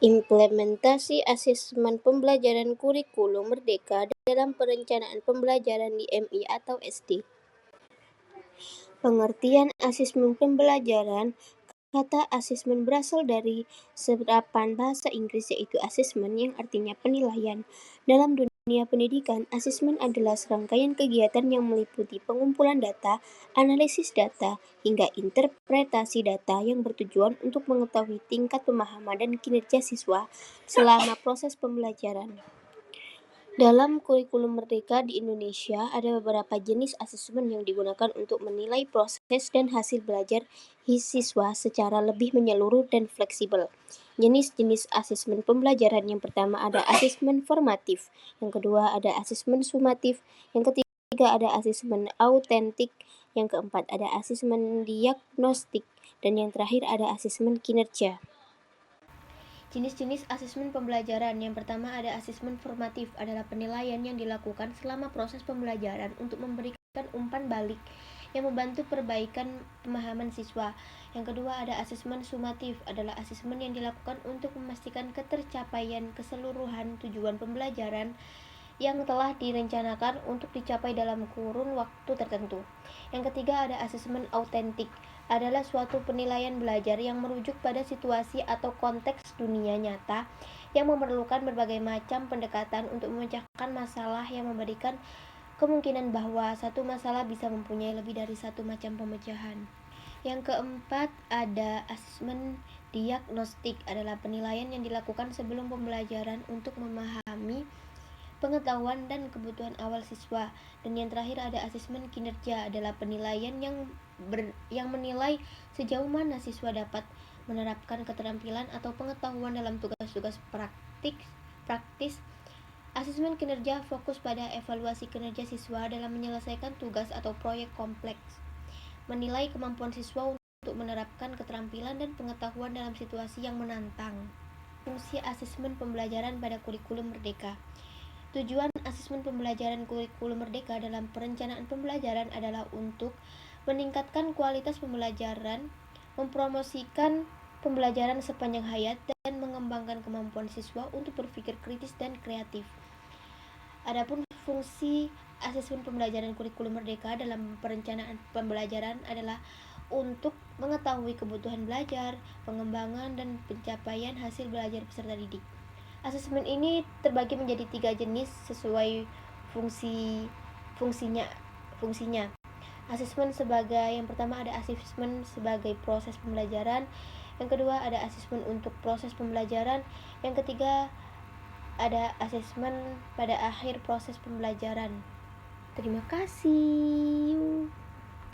Implementasi asesmen pembelajaran kurikulum merdeka dalam perencanaan pembelajaran di MI atau SD. Pengertian asesmen pembelajaran. Kata asesmen berasal dari serapan bahasa Inggris yaitu assessment yang artinya penilaian. Dalam dunia pendidikan, asesmen adalah serangkaian kegiatan yang meliputi pengumpulan data, analisis data, hingga interpretasi data yang bertujuan untuk mengetahui tingkat pemahaman dan kinerja siswa selama proses pembelajaran. Dalam kurikulum merdeka di Indonesia, ada beberapa jenis asesmen yang digunakan untuk menilai proses dan hasil belajar siswa secara lebih menyeluruh dan fleksibel. Jenis-jenis asesmen pembelajaran yang pertama ada asesmen formatif, yang kedua ada asesmen sumatif, yang ketiga ada asesmen autentik, yang keempat ada asesmen diagnostik, dan yang terakhir ada asesmen kinerja. Jenis-jenis asesmen pembelajaran. Yang pertama ada asesmen formatif, adalah penilaian yang dilakukan selama proses pembelajaran untuk memberikan umpan balik yang membantu perbaikan pemahaman siswa. Yang kedua ada asesmen sumatif, adalah asesmen yang dilakukan untuk memastikan ketercapaian keseluruhan tujuan pembelajaran yang telah direncanakan untuk dicapai dalam kurun waktu tertentu. Yang ketiga ada asesmen autentik, adalah suatu penilaian belajar yang merujuk pada situasi atau konteks dunia nyata yang memerlukan berbagai macam pendekatan untuk memecahkan masalah yang memberikan kemungkinan bahwa satu masalah bisa mempunyai lebih dari satu macam pemecahan. Yang keempat ada asesmen diagnostik, adalah penilaian yang dilakukan sebelum pembelajaran untuk memahami pengetahuan dan kebutuhan awal siswa. Dan yang terakhir ada asesmen kinerja, adalah penilaian yang menilai sejauh mana siswa dapat menerapkan keterampilan atau pengetahuan dalam tugas-tugas praktis. Asesmen kinerja fokus pada evaluasi kinerja siswa dalam menyelesaikan tugas atau proyek kompleks, menilai kemampuan siswa untuk menerapkan keterampilan dan pengetahuan dalam situasi yang menantang. Fungsi asesmen pembelajaran pada kurikulum merdeka. Tujuan asesmen pembelajaran kurikulum merdeka dalam perencanaan pembelajaran adalah untuk meningkatkan kualitas pembelajaran, mempromosikan pembelajaran sepanjang hayat, dan mengembangkan kemampuan siswa untuk berpikir kritis dan kreatif. Adapun fungsi asesmen pembelajaran kurikulum merdeka dalam perencanaan pembelajaran adalah untuk mengetahui kebutuhan belajar, pengembangan, dan pencapaian hasil belajar peserta didik. Asesmen ini terbagi menjadi 3 jenis sesuai fungsinya. Asesmen sebagai yang pertama ada asesmen sebagai proses pembelajaran, yang kedua ada asesmen untuk proses pembelajaran, yang ketiga ada asesmen pada akhir proses pembelajaran. Terima kasih.